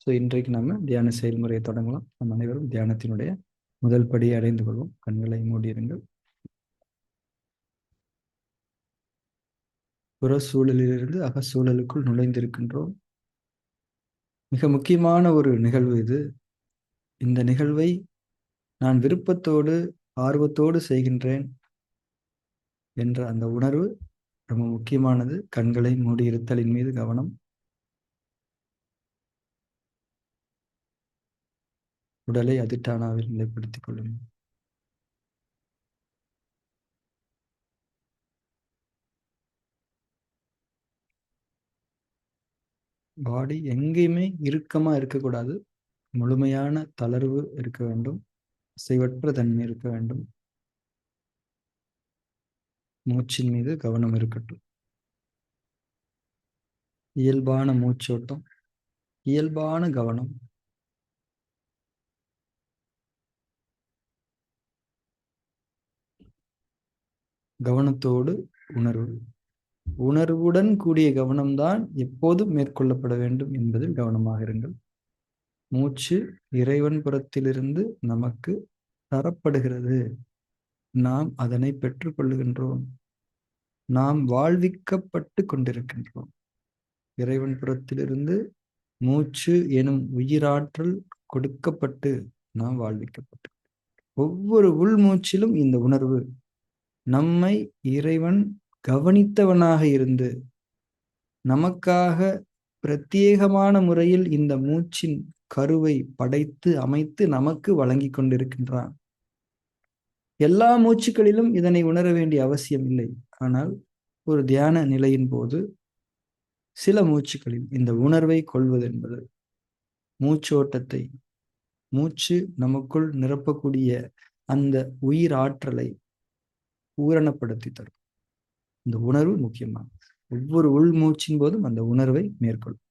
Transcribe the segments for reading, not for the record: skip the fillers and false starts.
இன்றைக்கு நம்ம தியான செயல்முறையை தொடங்கலாம். நம் அனைவரும் தியானத்தினுடைய முதல் படியை அடைந்து கொள்வோம். கண்களை மூடியிருங்கள். புற சூழலிலிருந்து அகச்சூழலுக்குள் நுழைந்திருக்கின்றோம். மிக முக்கியமான ஒரு நிகழ்வு இது. இந்த நிகழ்வை நான் விருப்பத்தோடு ஆர்வத்தோடு செய்கின்றேன் என்ற அந்த உணர்வு ரொம்ப முக்கியமானது. கண்களை மூடியிருத்தலின் மீது கவனம். உடலை அதிட்டானாவில் நிலைப்படுத்திக் கொள்ளுங்கள். பாடி எங்கேயுமே இறுக்கமா இருக்கக்கூடாது. முழுமையான தளர்வு இருக்க வேண்டும். அசைவற்ற தன்மை இருக்க வேண்டும். மூச்சின் மீது கவனம் இருக்கட்டும். இயல்பான மூச்சோட்டம், இயல்பான கவனம். கவனத்தோடு உணர்வு. உணர்வுடன் கூடிய கவனம்தான் எப்போதும் மேற்கொள்ளப்பட வேண்டும் என்பதில் கவனமாக இருங்கள். மூச்சு இறைவன் புறத்திலிருந்து நமக்கு தரப்படுகிறது. நாம் அதனை பெற்றுக்கொள்ளுகின்றோம். நாம் வாழ்விக்கப்பட்டு கொண்டிருக்கின்றோம். இறைவன் புறத்திலிருந்து மூச்சு எனும் உயிராற்றல் கொடுக்கப்பட்டு நாம் வாழ்விக்கப்பட்டு, ஒவ்வொரு உள்மூச்சிலும் இந்த உணர்வு நம்மை இறைவன் கவனித்தவனாக இருந்து நமக்காக பிரத்யேகமான முறையில் இந்த மூச்சின் கருவை படைத்து அமைத்து நமக்கு வழங்கி கொண்டிருக்கின்றான். எல்லா மூச்சுக்களிலும் இதனை உணர வேண்டிய அவசியம் இல்லை. ஆனால் ஒரு தியான நிலையின் போது சில மூச்சுக்களில் இந்த உணர்வை கொள்வது என்பது மூச்சோட்டத்தை, மூச்சு நமக்குள் நிரப்பக்கூடிய அந்த உயிர் ஆற்றலை பூரணப்படுத்தி தரும். இந்த உணர்வு முக்கியமானது. ஒவ்வொரு உள் மூச்சின் போதும் அந்த உணர்வை மேற்கொள்ளும்.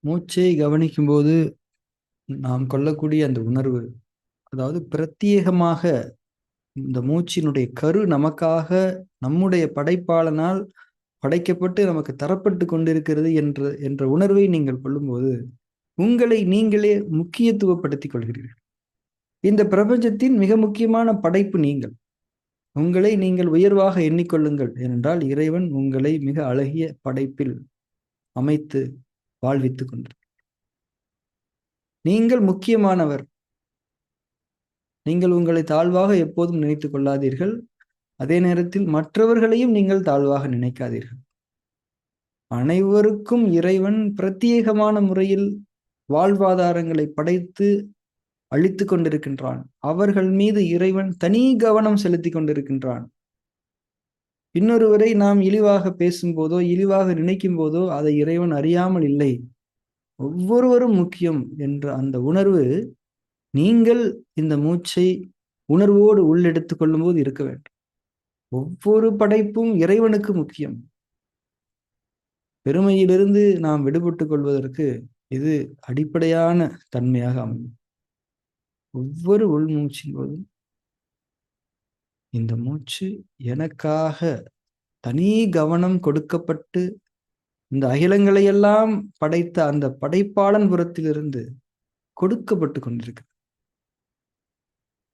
மூச்சை கவனிக்கும் போது நாம் கொள்ளக்கூடிய அந்த உணர்வு, அதாவது பிரத்யேகமாக இந்த மூச்சினுடைய கரு நமக்காக நம்முடைய படைப்பாளனால் படைக்கப்பட்டு நமக்கு தரப்பட்டு கொண்டிருக்கிறது என்ற உணர்வை நீங்கள் கொள்ளும்போது உங்களை நீங்களே முக்கியத்துவப்படுத்திக் கொள்கிறீர்கள். இந்த பிரபஞ்சத்தின் மிக முக்கியமான படைப்பு நீங்கள். உங்களை நீங்கள் உயர்வாக எண்ணிக்கொள்ளுங்கள். ஏனென்றால் இறைவன் உங்களை மிக அழகிய படைப்பில் அமைத்து வாழ்வித்துக் கொண்டிருக்கிறார். நீங்கள் முக்கியமானவர். நீங்கள் உங்களை தாழ்வாக எப்போதும் நினைத்துக் கொள்ளாதீர்கள். அதே நேரத்தில் மற்றவர்களையும் நீங்கள் தாழ்வாக நினைக்காதீர்கள். அனைவருக்கும் இறைவன் பிரத்யேகமான முறையில் வாழ்வாதாரங்களை படைத்து அழித்து கொண்டிருக்கின்றான். அவர்கள் மீது இறைவன் தனி கவனம் செலுத்தி கொண்டிருக்கின்றான். இன்னொருவரை நாம் இழிவாக பேசும்போதோ இழிவாக நினைக்கும் போதோ அதை இறைவன் அறியாமல் இல்லை. ஒவ்வொருவரும் முக்கியம் என்ற அந்த உணர்வு நீங்கள் இந்த மூச்சை உணர்வோடு உள்ளெடுத்துக் கொள்ளும் போது இருக்க வேண்டும். ஒவ்வொரு படைப்பும் இறைவனுக்கு முக்கியம். பெருமையிலிருந்து நாம் விடுபட்டுக் கொள்வதற்கு இது அடிப்படையான தன்மையாக அமையும். ஒவ்வொரு உள்மூச்சின் போதும் இந்த மூச்சு எனக்காக தனி கவனம் கொடுக்கப்பட்டு இந்த அகிலங்களை எல்லாம் படைத்த அந்த படைப்பாளன் புறத்திலிருந்து கொடுக்கப்பட்டு கொண்டிருக்கு.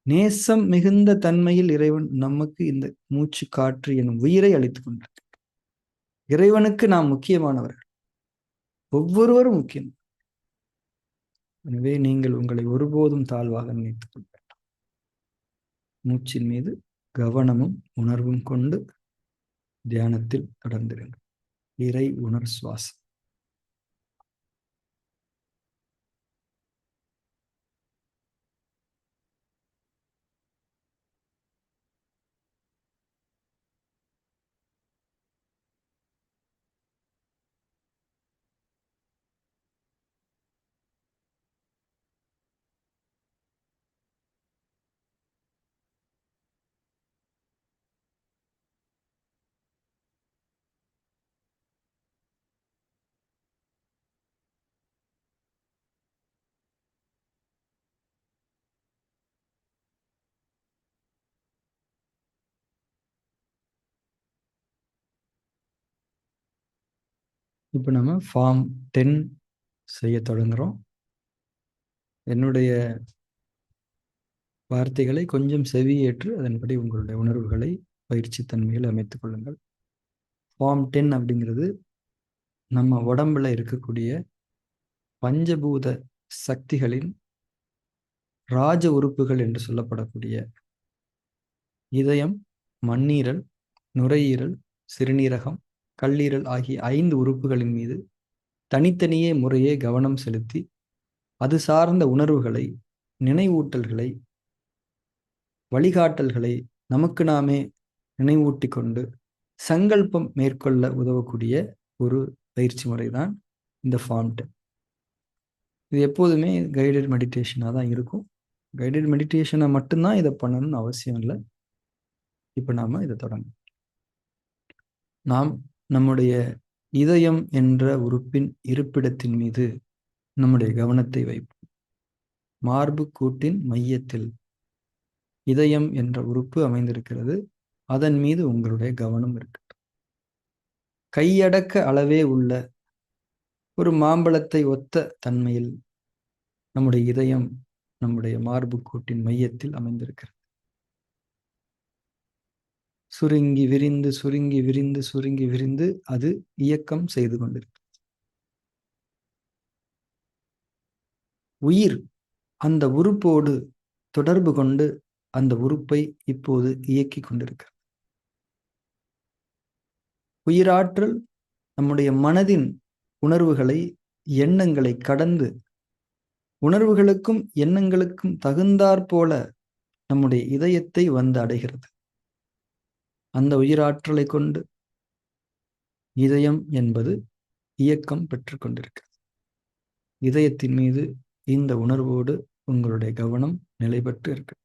நேசம் மிகுந்த தன்மையில் இறைவன் நமக்கு இந்த மூச்சு காற்று எனும் உயிரை அளித்துக் கொண்டிருக்கு. இறைவனுக்கு நாம் முக்கியமானவர்கள். ஒவ்வொருவரும் முக்கியம். எனவே நீங்கள் உங்களை ஒருபோதும் தாழ்வாக நினைத்துக் கொள்ள வேண்டாம். மூச்சின் மீது கவனமும் உணர்வும் கொண்டு தியானத்தில் தொடர்ந்திருங்கள். இறை உணர் சுவாசம். இப்போ நம்ம ஃபார்ம் 10 செய்ய தொடங்குகிறோம். என்னுடைய வார்த்தைகளை கொஞ்சம் செவியேற்று அதன்படி உங்களுடைய உணர்வுகளை பயிற்சி தன்மையில் அமைத்துக் கொள்ளுங்கள். ஃபார்ம் 10 அப்படிங்கிறது நம்ம உடம்புல இருக்கக்கூடிய பஞ்சபூத சக்திகளின் ராஜ உறுப்புகள் என்று சொல்லப்படக்கூடிய இதயம், மண்ணீரல், நுரையீரல், சிறுநீரகம், கல்லீரல் ஆகிய 5 உறுப்புகளின் மீது தனித்தனியே முறையே கவனம் செலுத்தி அது சார்ந்த உணர்வுகளை, நினைவூட்டல்களை, வழிகாட்டல்களை நமக்கு நாமே நினைவூட்டி கொண்டு சங்கல்பம் மேற்கொள்ள உதவக்கூடிய ஒரு பயிற்சி முறை தான் இந்த ஃபார்ம் 10. இது எப்போதுமே கைடட் மெடிடேஷனாக தான் இருக்கும். கைடட் மெடிடேஷனை மட்டும்தான் இதை பண்ணணும்னு அவசியம் இல்லை. இப்போ நாம் இதை தொடங்கணும். நாம் நம்முடைய இதயம் என்ற உறுப்பின் இருப்பிடத்தின் மீது நம்முடைய கவனத்தை வைப்போம். மார்பு கூட்டின் மையத்தில் இதயம் என்ற உறுப்பு அமைந்திருக்கிறது. அதன் மீது உங்களுடைய கவனம் இருக்கு. கையடக்க அளவே உள்ள ஒரு மாம்பழத்தை ஒத்த தன்மையில் நம்முடைய இதயம் நம்முடைய மார்பு கூட்டின் மையத்தில் அமைந்திருக்கிறது. சுருங்கி விரிந்து சுருங்கி விரிந்து சுருங்கி விரிந்து அது இயக்கம் செய்து கொண்டிருக்கிறது. உயிர் அந்த உறுப்போடு தொடர்பு கொண்டு அந்த உறுப்பை இப்போது இயக்கி கொண்டிருக்கிறது. உயிராற்றல் நம்முடைய மனதின் உணர்வுகளை, எண்ணங்களை கடந்து உணர்வுகளுக்கும் எண்ணங்களுக்கும் தகுந்தாற்போல நம்முடைய இதயத்தை வந்து அடைகிறது. அந்த உயிராற்றலை கொண்டு இதயம் என்பது இயக்கம் பெற்றுக் கொண்டிருக்கிறது. இதயத்தின் மீது இந்த உணர்வோடு உங்களுடைய கவனம் நிலை பெற்று இருக்கட்டும்.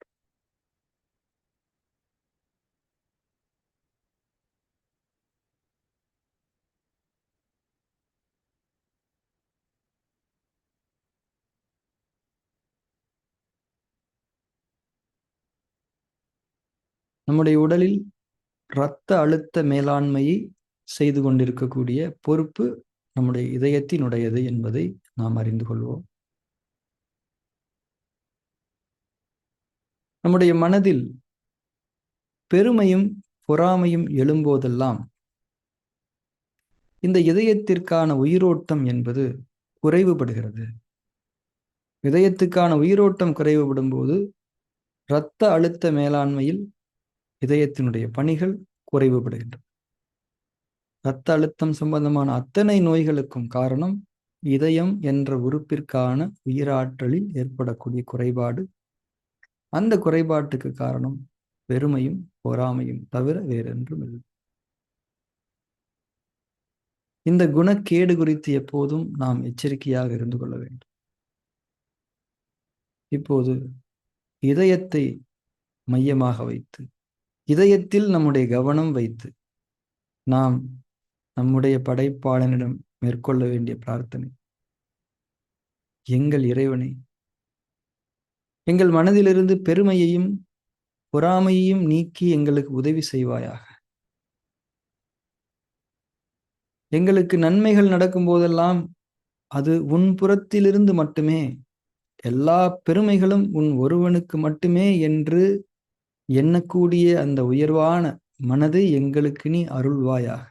நம்முடைய உடலில் இரத்த அழுத்த மேலாண்மையை செய்து கொண்டிருக்கக்கூடிய பொறுப்பு நம்முடைய இதயத்தினுடையது என்பதை நாம் அறிந்து கொள்வோம். நம்முடைய மனதில் பெருமையும் பொறாமையும் எழும்போதெல்லாம் இந்த இதயத்திற்கான உயிரோட்டம் என்பது குறைவுபடுகிறது. இதயத்துக்கான உயிரோட்டம் குறைவுபடும் போது இரத்த அழுத்த மேலாண்மையில் இதயத்தினுடைய பணிகள் குறைவுபடுகின்றன. இரத்த அழுத்தம் சம்பந்தமான அத்தனை நோய்களுக்கும் காரணம் இதயம் என்ற உறுப்பிற்கான உயிராற்றலில் ஏற்படக்கூடிய குறைபாடு. அந்த குறைபாட்டுக்கு காரணம் பெருமையும் பொறாமையும் தவிர வேறென்றும் இல்லை. இந்த குணக்கேடு குறித்து எப்போதும் நாம் எச்சரிக்கையாக இருந்து கொள்ள வேண்டும். இப்போது இதயத்தை மையமாக வைத்து, இதயத்தில் நம்முடைய கவனம் வைத்து நாம் நம்முடைய படைப்பாளனிடம் மேற்கொள்ள வேண்டிய பிரார்த்தனை, எங்கள் இறைவனை, எங்கள் மனதிலிருந்து பெருமையையும் பொறாமையையும் நீக்கி எங்களுக்கு உதவி செய்வாயாக. எங்களுக்கு நன்மைகள் நடக்கும் போதெல்லாம் அது உன் புறத்திலிருந்து மட்டுமே, எல்லா பெருமைகளும் உன் ஒருவனுக்கு மட்டுமே என்று எண்ணக்கூடிய அந்த உயர்வான மனதை எங்களுக்கு நீ அருள்வாயாக.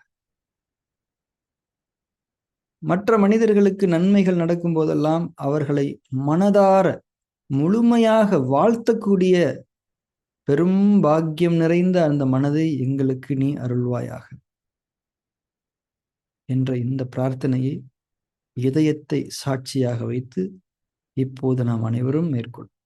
மற்ற மனிதர்களுக்கு நன்மைகள் நடக்கும் போதெல்லாம் அவர்களை மனதார முழுமையாக வாழ்த்தக்கூடிய பெரும் பாக்கியம் நிறைந்த அந்த மனதை எங்களுக்கு நீ அருள்வாயாக என்ற இந்த பிரார்த்தனையை இதயத்தை சாட்சியாக வைத்து இப்போது நாம் அனைவரும் மேற்கொள்ளும்.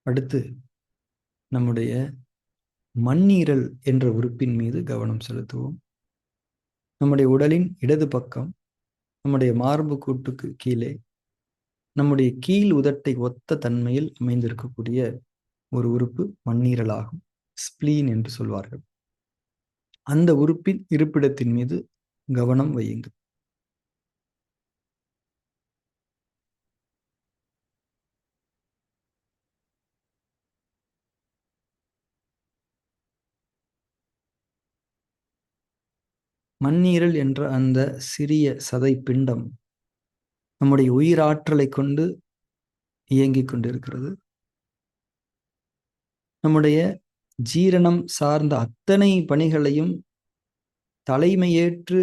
அடுத்து நம்முடைய மண்ணீரல் என்ற உறுப்பின் மீது கவனம் செலுத்துவோம். நம்முடைய உடலின் இடது பக்கம் நம்முடைய மார்பு கூட்டுக்கு கீழே நம்முடைய கீழ் உதட்டை ஒத்த தன்மையில் அமைந்திருக்கக்கூடிய ஒரு உறுப்பு மண்ணீரல் ஆகும். ஸ்பிளீன் என்று சொல்வார்கள். அந்த உறுப்பின் இருப்பிடத்தின் மீது கவனம் வையுங்கள். மண்ணீரல் என்ற அந்த சிறிய சதை பிண்டம் நம்முடைய உயிராற்றலை கொண்டு இயங்கிக் கொண்டிருக்கிறது. நம்முடைய ஜீரணம் சார்ந்த அத்தனை பணிகளையும் தலைமையேற்று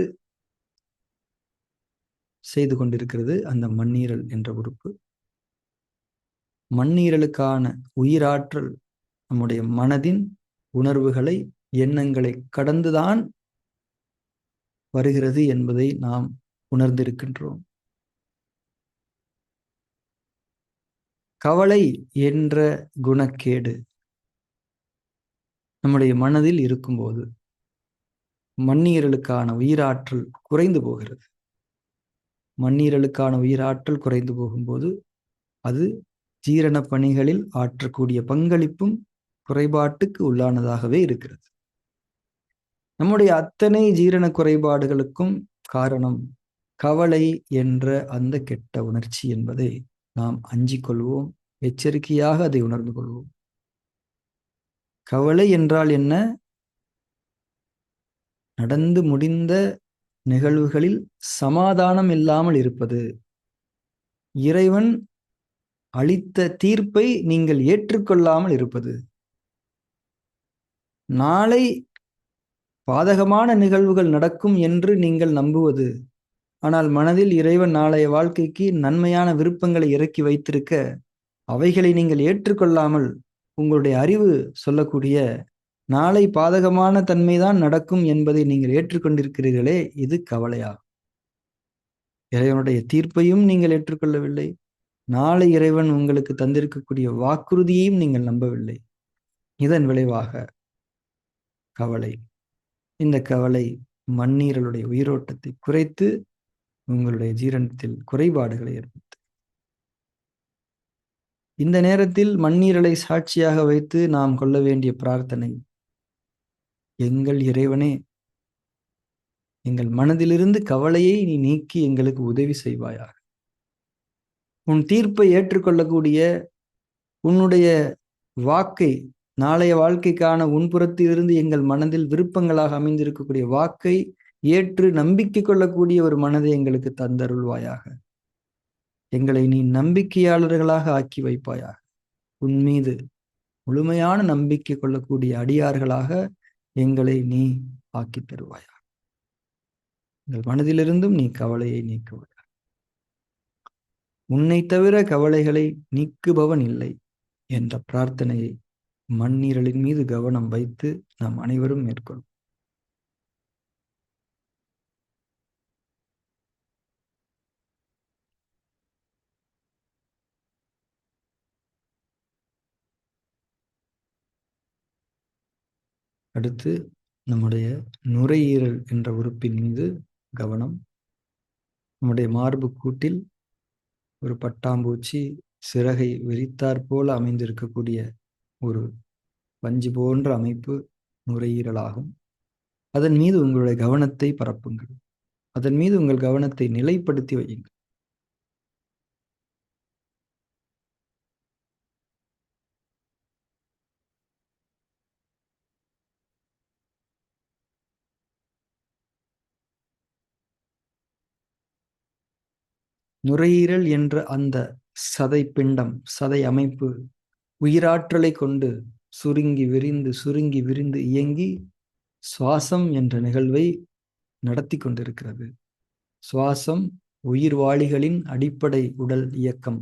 செய்து கொண்டிருக்கிறது அந்த மண்ணீரல் என்ற உறுப்பு. மண்ணீரலுக்கான உயிராற்றல் நம்முடைய மனதின் உணர்வுகளை, எண்ணங்களை கடந்துதான் வருகிறது என்பதை நாம் உணர்ந்திருக்கின்றோம். கவலை என்ற குணக்கேடு நம்முடைய மனதில் இருக்கும்போது மண்ணீரலுக்கான உயிராற்றல் குறைந்து போகிறது. மண்ணீரலுக்கான உயிராற்றல் குறைந்து போகும்போது அது ஜீரண பணிகளில் ஆற்றக்கூடிய பங்களிப்பும் குறைபாட்டுக்கு உள்ளானதாகவே இருக்கிறது. நம்முடைய அத்தனை ஜீரண குறைபாடுகளுக்கும் காரணம் கவலை என்ற அந்த கெட்ட உணர்ச்சி என்பதை நாம் அஞ்சிக் கொள்வோம். எச்சரிக்கையாக அதை உணர்ந்து கொள்வோம். கவலை என்றால் என்ன? நடந்து முடிந்த நிகழ்வுகளில் சமாதானம் இல்லாமல் இருப்பது. இறைவன் அளித்த தீர்ப்பை நீங்கள் ஏற்றுக்கொள்ளாமல் இருப்பது. நாளை பாதகமான நிகழ்வுகள் நடக்கும் என்று நீங்கள் நம்புவது. ஆனால் மனதில் இறைவன் நாளைய வாழ்க்கைக்கு நன்மையான விருப்பங்களை இறக்கி வைத்திருக்க அவைகளை நீங்கள் ஏற்றுக்கொள்ளாமல் உங்களுடைய அறிவு சொல்லக்கூடிய நாளை பாதகமான தன்மைதான் நடக்கும் என்பதை நீங்கள் ஏற்றுக்கொண்டிருக்கிறீர்களே, இது கவலையாகும். இறைவனுடைய தீர்ப்பையும் நீங்கள் ஏற்றுக்கொள்ளவில்லை. நாளை இறைவன் உங்களுக்கு தந்திருக்கக்கூடிய வாக்குறுதியையும் நீங்கள் நம்பவில்லை. இதன் விளைவாக கவலை. இந்த கவலை மண்ணீரலுடைய உயிரோட்டத்தை குறைத்து உங்களுடைய ஜீரணத்தில் குறைபாடுகளை ஏற்படுத்தும். இந்த நேரத்தில் மண்ணீரலை சாட்சியாக வைத்து நாம் கொள்ள வேண்டிய பிரார்த்தனை, எங்கள் இறைவனே, எங்கள் மனதிலிருந்து கவலையை நீ நீக்கி எங்களுக்கு உதவி செய்வாயாக. உன் தீர்ப்பை ஏற்றுக்கொள்ளக்கூடிய உன்னுடைய வாக்கை, நாளைய வாழ்க்கைக்கான உன்புறத்திலிருந்து எங்கள் மனதில் விருப்பங்களாக அமைந்திருக்கக்கூடிய வாக்கை ஏற்று நம்பிக்கை கொள்ளக்கூடிய ஒரு மனதை எங்களுக்கு தந்தருள்வாயாக. எங்களை நீ நம்பிக்கையாளர்களாக ஆக்கி வைப்பாயாக. உன் மீது முழுமையான நம்பிக்கை கொள்ளக்கூடிய அடியார்களாக எங்களை நீ ஆக்கி தருவாயாக. எங்கள் மனதிலிருந்தும் நீ கவலையை நீக்குவாயாக. உன்னை தவிர கவலைகளை நீக்குபவன் இல்லை என்ற பிரார்த்தனையை மண்ணீரலின் மீது கவனம் வைத்து நாம் அனைவரும் மேற்கொள்வோம். அடுத்து நம்முடைய நுரையீரல் என்ற உறுப்பின் மீது கவனம். நம்முடைய மார்பு கூட்டில் ஒரு பட்டாம்பூச்சி சிறகை விரித்தாற் போல அமைந்திருக்கக்கூடிய ஒரு பஞ்சு போன்ற அமைப்பு நுரையீரலாகும். அதன் மீது உங்களுடைய கவனத்தை பரப்புங்கள். அதன் மீது உங்கள் கவனத்தை நிலைப்படுத்தி வையுங்கள். நுரையீரல் என்ற அந்த சதை பிண்டம், சதை அமைப்பு உயிராற்றலை கொண்டு சுருங்கி விரிந்து இயங்கி சுவாசம் என்ற நிகழ்வை நடத்தி கொண்டிருக்கிறது. சுவாசம் உயிர்வாளிகளின் அடிப்படை உடல் இயக்கம்.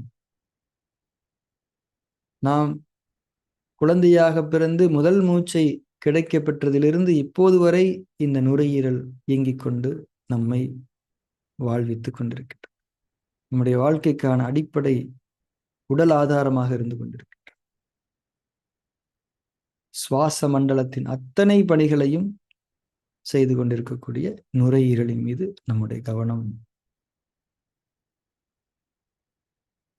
நாம் குழந்தையாக பிறந்து முதல் மூச்சை கிடைக்க பெற்றதிலிருந்து இப்போது வரை இந்த நுரையீரல் இயங்கிக் கொண்டு நம்மை வாழ்வித்துக் கொண்டிருக்கிறது. நம்முடைய வாழ்க்கைக்கான அடிப்படை உடல் ஆதாரமாக இருந்து கொண்டிருக்கிறது. சுவாச மண்டலத்தின் அத்தனை பணிகளையும் செய்து கொண்டிருக்கக்கூடிய நுரையீரலின் மீது நம்முடைய கவனம்.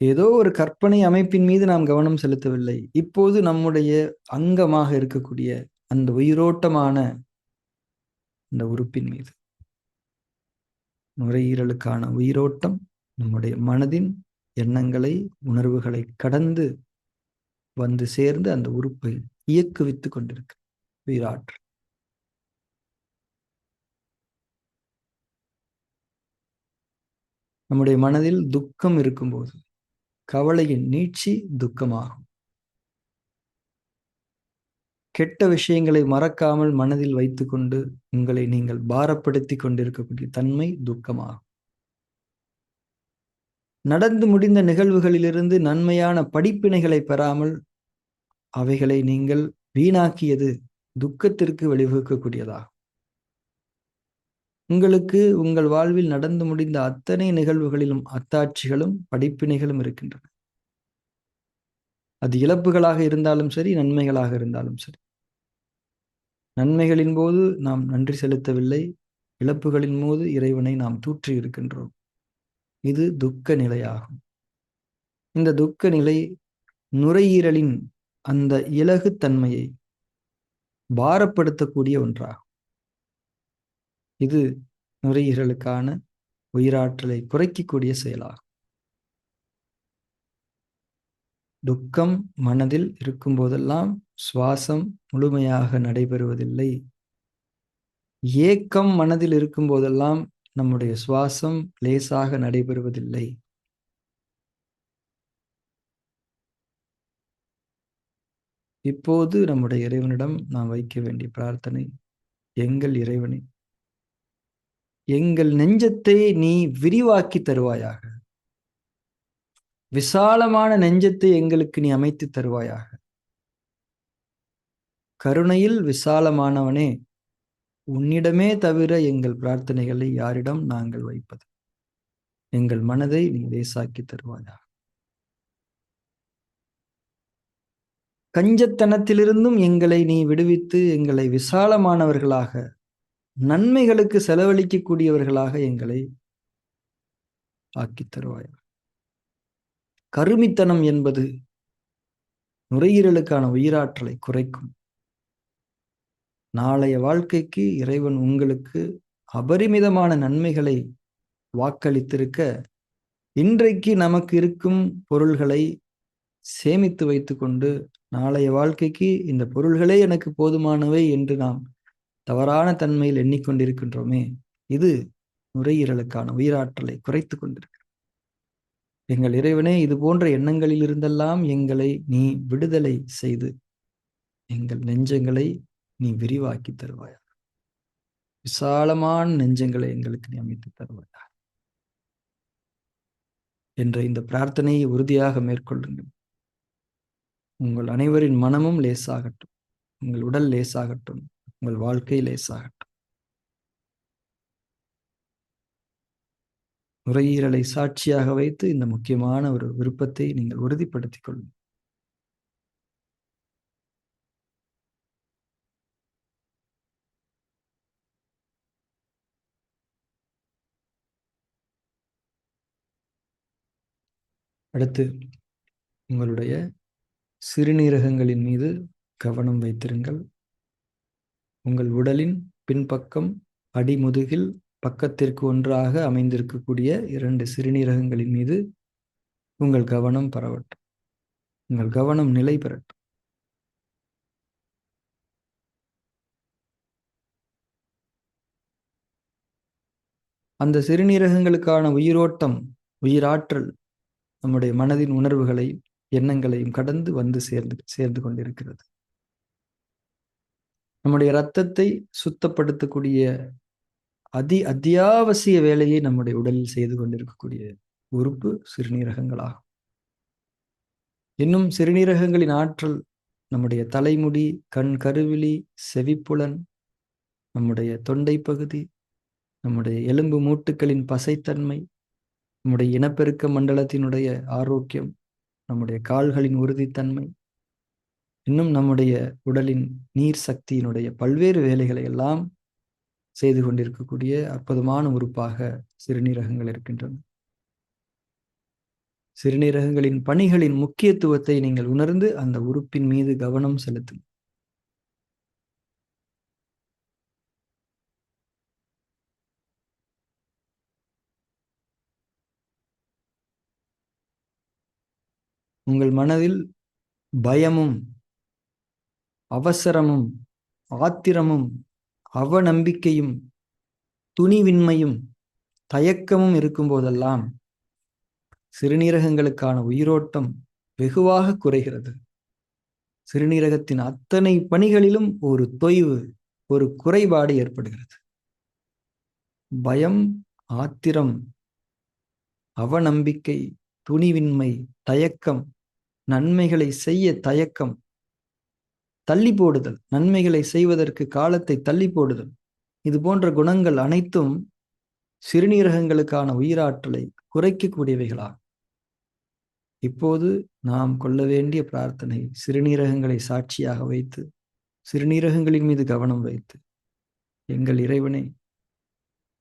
ஏதோ ஒரு கற்பனை அமைப்பின் மீது நாம் கவனம் செலுத்தவில்லை. இப்போது நம்முடைய அங்கமாக இருக்கக்கூடிய அந்த உயிரோட்டமான அந்த உறுப்பின் மீது. நுரையீரலுக்கான உயிரோட்டம் நம்முடைய மனதின் எண்ணங்களை, உணர்வுகளை கடந்து வந்து சேர்ந்து அந்த உறுப்பை இயக்குவித்துக் கொண்டிருக்கு உயிராற்றல். நம்முடைய மனதில் துக்கம் இருக்கும்போது கவலையின் நீட்சி துக்கமாகும். கெட்ட விஷயங்களை மறக்காமல் மனதில் வைத்துக்கொண்டு உங்களை நீங்கள் பாரப்படுத்தி கொண்டிருக்கக்கூடிய தன்மை துக்கமாகும். நடந்து முடிந்த நிகழ்வுகளிலிருந்து நன்மையான படிப்பினைகளை பெறாமல் அவைகளை நீங்கள் வீணாக்கியது துக்கத்திற்கு வழிவகுக்கக்கூடியதாகும். உங்களுக்கு உங்கள் வாழ்வில் நடந்து முடிந்த அத்தனை நிகழ்வுகளிலும் அத்தாட்சிகளும் படிப்பினைகளும் இருக்கின்றன. அது இழப்புகளாக இருந்தாலும் சரி, நன்மைகளாக இருந்தாலும் சரி. நன்மைகளின் போது நாம் நன்றி செலுத்தவில்லை, இழப்புகளின் போது இறைவனை நாம் தூற்றி இருக்கின்றோம். இது துக்க நிலையாகும். இந்த துக்க நிலை நுரையீரலின் அந்த இலகுத்தன்மையை பாரப்படுத்தக்கூடிய ஒன்றாகும். இது நுரையீரலுக்கான உயிராற்றலை குறைக்கக்கூடிய செயலாகும். துக்கம் மனதில் இருக்கும் போதெல்லாம் சுவாசம் முழுமையாக நடைபெறுவதில்லை. ஏக்கம் மனதில் இருக்கும் போதெல்லாம் நம்முடைய சுவாசம் லேசாக நடைபெறுவதில்லை. இப்போது நம்முடைய இறைவனிடம் நாம் வைக்க வேண்டிய பிரார்த்தனை, எங்கள் இறைவனே, எங்கள் நெஞ்சத்தை நீ விரிவாக்கி தருவாயாக. விசாலமான நெஞ்சத்தை எங்களுக்கு நீ அமைத்து தருவாயாக. கருணையில் விசாலமானவனே, உன்னிடமே தவிர எங்கள் பிரார்த்தனைகளை யாரிடம் நாங்கள் வைப்பது? எங்கள் மனதை நீ லேசாக்கி தருவாயாக. கஞ்சத்தனத்திலிருந்தும் எங்களை நீ விடுவித்து எங்களை விசாலமானவர்களாக, நன்மைகளுக்கு செலவழிக்கக்கூடியவர்களாக எங்களை ஆக்கித் தருவாயாக. கருமித்தனம் என்பது நுரையீரலுக்கான உயிராற்றலை குறைக்கும். நாளைய வாழ்க்கைக்கு இறைவன் உங்களுக்கு அபரிமிதமான நன்மைகளை வாக்களித்திருக்க, இன்றைக்கு நமக்கு இருக்கும் பொருள்களை சேமித்து வைத்துக்கொண்டு நாளைய வாழ்க்கைக்கு இந்த பொருள்களே எனக்கு போதுமானவை என்று நாம் தவறான தன்மையில் எண்ணிக்கொண்டிருக்கின்றோமே, இது நுரையீரலுக்கான உயிராற்றலை குறைத்து கொண்டிருக்கிறது. எங்கள் இறைவனே, இது போன்ற எண்ணங்களில் இருந்தெல்லாம் எங்களை நீ விடுதலை செய்து எங்கள் நெஞ்சங்களை நீ விரிவாக்கி தருவாயா. விசாலமான நெஞ்சங்களை எங்களுக்கு நீ அமைத்து தருவாயா என்ற இந்த பிரார்த்தனையை உறுதியாக மேற்கொள்ளுங்கள். உங்கள் அனைவரின் மனமும் லேசாகட்டும், உங்கள் உடல் லேசாகட்டும், உங்கள் வாழ்க்கை லேசாகட்டும். நுரையீரலை சாட்சியாக வைத்து இந்த முக்கியமான ஒரு விருப்பத்தை நீங்கள் உறுதிப்படுத்திக் கொள்ளுங்கள். அடுத்து உங்களுடைய சிறுநீரகங்களின் மீது கவனம் வைத்திருங்கள். உங்கள் உடலின் பின்பக்கம் அடிமுதுகில் பக்கத்திற்கு ஒன்றாக அமைந்திருக்கக்கூடிய 2 சிறுநீரகங்களின் மீது உங்கள் கவனம் பரவட்டும். உங்கள் கவனம் நிலை பெறட்டும். அந்த சிறுநீரகங்களுக்கான உயிரோட்டம், உயிராற்றல் நம்முடைய மனதின் உணர்வுகளை, எண்ணங்களையும் கடந்து வந்து சேர்ந்து கொண்டிருக்கிறது. நம்முடைய இரத்தத்தை சுத்தப்படுத்தக்கூடிய அத்தியாவசிய வேலையை நம்முடைய உடலில் செய்து கொண்டிருக்கக்கூடிய உறுப்பு சிறுநீரகங்களாகும். இன்னும் சிறுநீரகங்களின் ஆற்றல் நம்முடைய தலைமுடி, கண் கருவிழி, செவிப்புலன், நம்முடைய தொண்டை பகுதி, நம்முடைய எலும்பு மூட்டுக்களின் பசைத்தன்மை, நம்முடைய இனப்பெருக்க மண்டலத்தினுடைய ஆரோக்கியம், நம்முடைய கால்களின் உறுதித்தன்மை, இன்னும் நம்முடைய உடலின் நீர் சக்தியினுடைய பல்வேறு வேலைகளை எல்லாம் செய்து கொண்டிருக்கக்கூடிய அற்புதமான உறுப்பாக சிறுநீரகங்கள் இருக்கின்றன. சிறுநீரகங்களின் பணிகளின் முக்கியத்துவத்தை நீங்கள் உணர்ந்து அந்த உறுப்பின் மீது கவனம் செலுத்துங்கள். உங்கள் மனதில் பயமும், அவசரமும், ஆத்திரமும், அவநம்பிக்கையும், துணிவின்மையும், தயக்கமும் இருக்கும் போதெல்லாம் சிறுநீரகங்களுக்கான உயிரோட்டம் வெகுவாக குறைகிறது. சிறுநீரகத்தின் அத்தனை பணிகளிலும் ஒரு தொய்வு, ஒரு குறைபாடு ஏற்படுகிறது. பயம், ஆத்திரம், அவநம்பிக்கை, துணிவின்மை, தயக்கம், நன்மைகளை செய்ய தயக்கம், தள்ளி போடுதல், நன்மைகளை செய்வதற்கு காலத்தை தள்ளி போடுதல், இது போன்ற குணங்கள் அனைத்தும் சிறுநீரகங்களுக்கான உயிராற்றலை குறைக்கக்கூடியவைகளாகும். இப்போது நாம் கொள்ள வேண்டிய பிரார்த்தனை, சிறுநீரகங்களை சாட்சியாக வைத்து, சிறுநீரகங்களின் மீது கவனம் வைத்து, எங்கள் இறைவனே,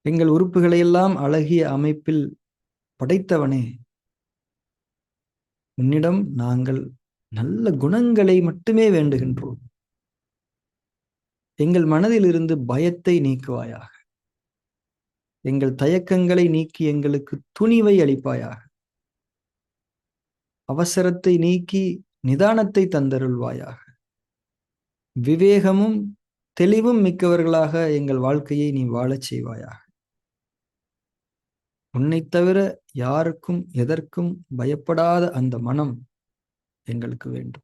எங்கள் உறுப்புகளையெல்லாம் அழகிய அமைப்பில் படைத்தவனே, உன்னிடம் நாங்கள் நல்ல குணங்களை மட்டுமே வேண்டுகின்றோம். எங்கள் மனதிலிருந்து பயத்தை நீக்குவாயாக. எங்கள் தயக்கங்களை நீக்கி எங்களுக்கு துணிவை அளிப்பாயாக. அவசரத்தை நீக்கி நிதானத்தை தந்தருள்வாயாக. விவேகமும் தெளிவும் மிக்கவர்களாக எங்கள் வாழ்க்கையை நீ வாழச் செய்வாயாக. உன்னைத் தவிர யாருக்கும் எதற்கும் பயப்படாத அந்த மனம் எங்களுக்கு வேண்டும்.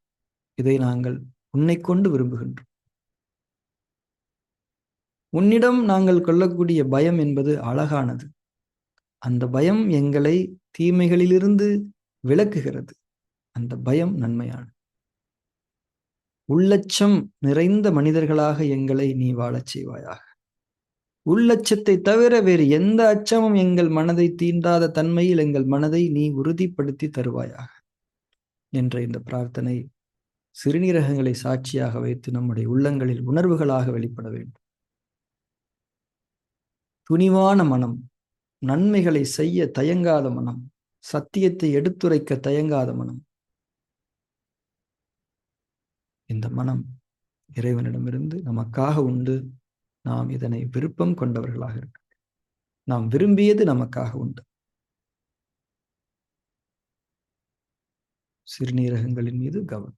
இதை நாங்கள் உன்னை கொண்டு விரும்புகின்றோம். உன்னிடம் நாங்கள் கொள்ளக்கூடிய பயம் என்பது அழகானது. அந்த பயம் எங்களை தீமைகளிலிருந்து விலக்குகிறது. அந்த பயம் நன்மையானது. உள்ளச்சம் நிறைந்த மனிதர்களாக எங்களை நீ வாழச் செய்வாயாக. உள்ளச்சத்தை தவிர வேறு எந்த அச்சமும் எங்கள் மனதை தீண்டாத தன்மையில் எங்கள் மனதை நீ உறுதிப்படுத்தி தருவாயாக என்ற இந்த பிரார்த்தனை சிறுநீரகங்களை சாட்சியாக வைத்து நம்முடைய உள்ளங்களில் உணர்வுகளாக வெளிப்பட வேண்டும். துணிவான மனம், நன்மைகளை செய்ய தயங்காத மனம், சத்தியத்தை எடுத்துரைக்க தயங்காத மனம். இந்த மனம் இறைவனிடமிருந்து நமக்காக உண்டு. நாம் இதனை விருப்பம் கொண்டவர்களாக இருக்க, நாம் விரும்பியது நமக்காக உண்டு. சிறுநீரகங்களின் மீது கவனம்.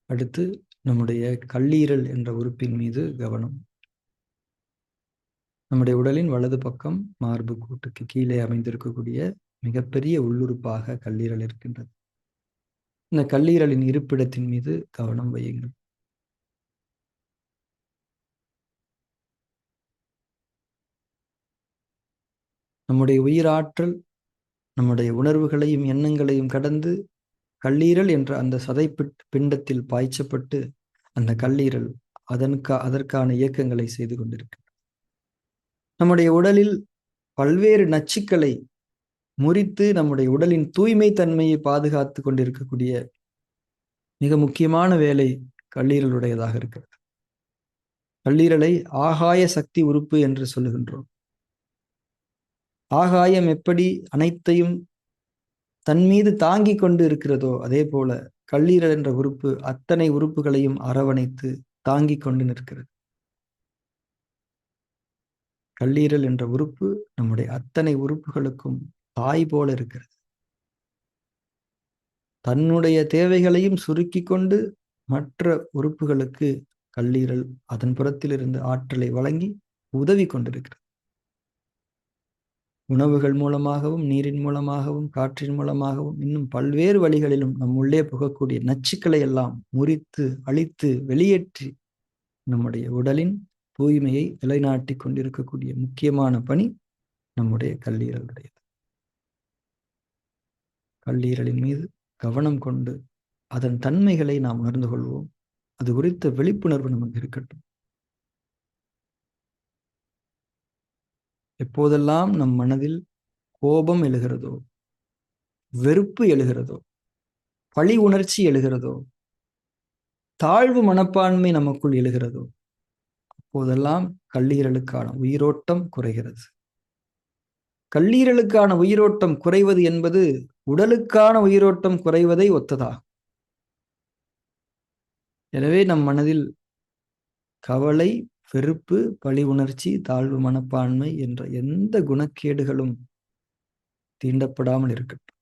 அடுத்து நம்முடைய கல்லீரல் என்ற உறுப்பின் மீது கவனம். நம்முடைய உடலின் வலது பக்கம் மார்பு கூட்டுக்கு கீழே அமைந்திருக்கக்கூடிய மிகப்பெரிய உள்ளுறுப்பாக கல்லீரல் இருக்கின்றது. இந்த கல்லீரலின் இருப்பிடத்தின் மீது கவனம் வையுங்கள். நம்முடைய உயிராற்றல் நம்முடைய உணர்வுகளையும் எண்ணங்களையும் கடந்து கல்லீரல் என்ற அந்த சதை பிண்டத்தில் பாய்ச்சப்பட்டு அந்த கல்லீரல் அதற்கான இயக்கங்களை செய்து கொண்டிருக்கிறது. நம்முடைய உடலில் பல்வேறு நச்சுக்களை முறித்து நம்முடைய உடலின் தூய்மை தன்மையை பாதுகாத்து கொண்டிருக்கக்கூடிய மிக முக்கியமான வேலை கல்லீரலுடையதாக இருக்கிறது. கல்லீரலை ஆகாய சக்தி உறுப்பு என்று சொல்லுகின்றோம். ஆகாயம் எப்படி அனைத்தையும் தன் மீது தாங்கி கொண்டு இருக்கிறதோ அதே போல கல்லீரல் என்ற உறுப்பு அத்தனை உறுப்புகளையும் அரவணைத்து தாங்கி கொண்டு நிற்கிறது. கல்லீரல் என்ற உறுப்பு நம்முடைய அத்தனை உறுப்புகளுக்கும் தாய் போல இருக்கிறது. தன்னுடைய தேவைகளையும் சுருக்கி கொண்டு மற்ற உறுப்புகளுக்கு கல்லீரல் அதன் புறத்திலிருந்து ஆற்றலை வழங்கி உதவி கொண்டிருக்கிறது. உணவுகள் மூலமாகவும், நீரின் மூலமாகவும், காற்றின் மூலமாகவும், இன்னும் பல்வேறு வழிகளிலும் நம் உள்ளே புகக்கூடிய நச்சுக்களை எல்லாம் முறித்து அழித்து வெளியேற்றி நம்முடைய உடலின் தூய்மையை நிலைநாட்டி கொண்டிருக்கக்கூடிய முக்கியமான பணி நம்முடைய கல்லீரலுடையது. கல்லீரலின் மீது கவனம் கொண்டு அதன் தன்மைகளை நாம் உணர்ந்து கொள்வோம். அது குறித்த விழிப்புணர்வு நமக்கு இருக்கட்டும். எப்போதெல்லாம் நம் மனதில் கோபம் எழுகிறதோ, வெறுப்பு எழுகிறதோ, பழி உணர்ச்சி எழுகிறதோ, தாழ்வு மனப்பான்மை நமக்குள் எழுகிறதோ அப்போதெல்லாம் கல்லீரலுக்கான உயிரோட்டம் குறைகிறது. கல்லீரலுக்கான உயிரோட்டம் குறைவது என்பது உடலுக்கான உயிரோட்டம் குறைவதை ஒத்ததா. எனவே நம் மனதில் கவலை, வெறுப்பு, பழி உணர்ச்சி, தாழ்வு மனப்பான்மை என்ற எந்த குணக்கேடுகளும் தீண்டப்படாமல் இருக்கட்டும்.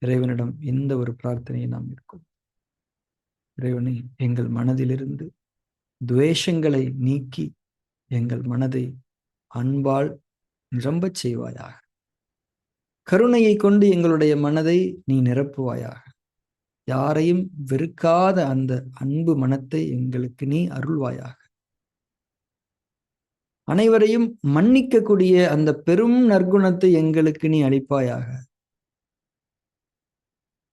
இறைவனிடம் இந்த ஒரு பிரார்த்தனையை நாம் இருக்கும். இறைவனே, எங்கள் மனதிலிருந்து துவேஷங்களை நீக்கி எங்கள் மனதை அன்பால் நிரம்பச் செய்வாயாக. கருணையை கொண்டு எங்களுடைய மனதை நீ நிரப்புவாயாக. யாரையும் வெறுக்காத அந்த அன்பு மனத்தை எங்களுக்கு நீ அருள்வாயாக. அனைவரையும் மன்னிக்கக்கூடிய அந்த பெரும் நற்குணத்தை எங்களுக்கு நீ அளிப்பாயாக.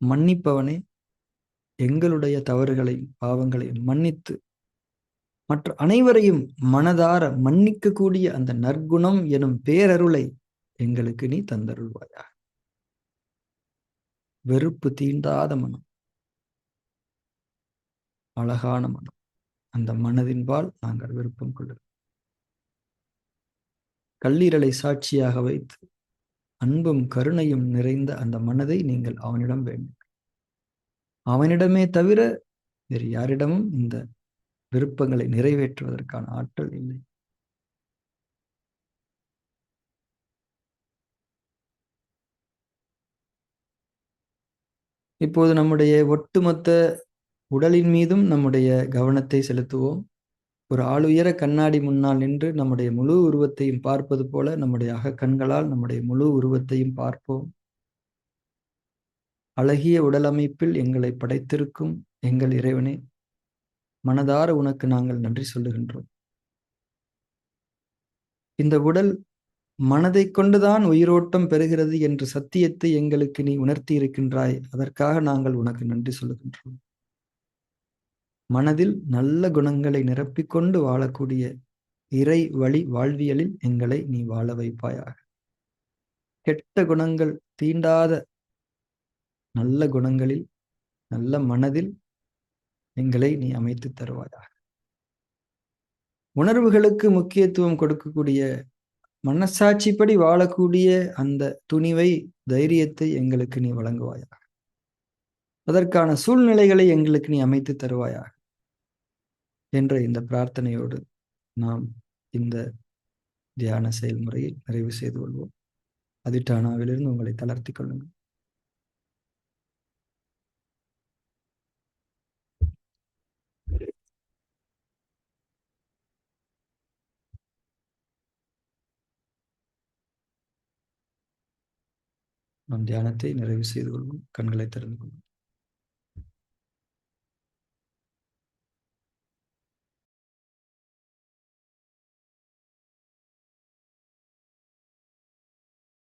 மன்னிப்பவனே, எங்களுடைய தவறுகளை பாவங்களை மன்னித்து மற்ற அனைவரையும் மனதார மன்னிக்கக்கூடிய அந்த நற்குணம் எனும் பேரருளை எங்களுக்கு நீ தந்தருள்வாயாக. வெறுப்பு தீண்டாத மனம், அழகான மனம், அந்த மனதின்பால் நாங்கள் விருப்பம் கொள்ளுகிறோம். கல்லீரலை சாட்சியாக வைத்து அன்பும் கருணையும் நிறைந்த அந்த மனதை நீங்கள் அவனிடம் வேண்டும். அவனிடமே தவிர வேறு யாரிடமும் இந்த விருப்பங்களை நிறைவேற்றுவதற்கான ஆற்றல் இல்லை. இப்போது நம்முடைய ஒட்டுமொத்த உடலின் மீதும் நம்முடைய கவனத்தை செலுத்துவோம். ஒரு ஆளுயர கண்ணாடி முன்னால் நின்று நம்முடைய முழு உருவத்தையும் பார்ப்பது போல நம்முடைய அகக்கண்களால் நம்முடைய முழு உருவத்தையும் பார்ப்போம். அழகிய உடலமைப்பில் எங்களை படைத்திருக்கும் எங்கள் இறைவனே, மனதார உனக்கு நாங்கள் நன்றி சொல்லுகின்றோம். இந்த உடல் மனதை கொண்டுதான் உயிரோட்டம் பெறுகிறது என்ற சத்தியத்தை எங்களுக்கு நீ உணர்த்தி இருக்கின்றாய். அதற்காக நாங்கள் உனக்கு நன்றி சொல்லுகின்றோம். மனதில் நல்ல குணங்களை நிரப்பிக்கொண்டு வாழக்கூடிய இறை வழி வாழ்வியலில் எங்களை நீ வாழ வைப்பாயாக. கெட்ட குணங்கள் தீண்டாத நல்ல குணங்களில், நல்ல மனதில் எங்களை நீ அமைத்து தருவாயாக. உணர்வுகளுக்கு முக்கியத்துவம் கொடுக்கக்கூடிய, மனசாட்சிப்படி வாழக்கூடிய அந்த துணிவை, தைரியத்தை எங்களுக்கு நீ வழங்குவாயாக. அதற்கான சூழ்நிலைகளை எங்களுக்கு நீ அமைத்து தருவாயாக என்ற இந்த பிரார்த்தனையோடு நாம் இந்த தியான செயல்முறையை நிறைவு செய்து கொள்வோம். அதிட்டானாவிலிருந்து உங்களை தளர்த்தி கொள்ளுங்கள். நம் தியானத்தை நிறைவு செய்து கொள்வோம். கண்களை திறந்து கொள்வோம்.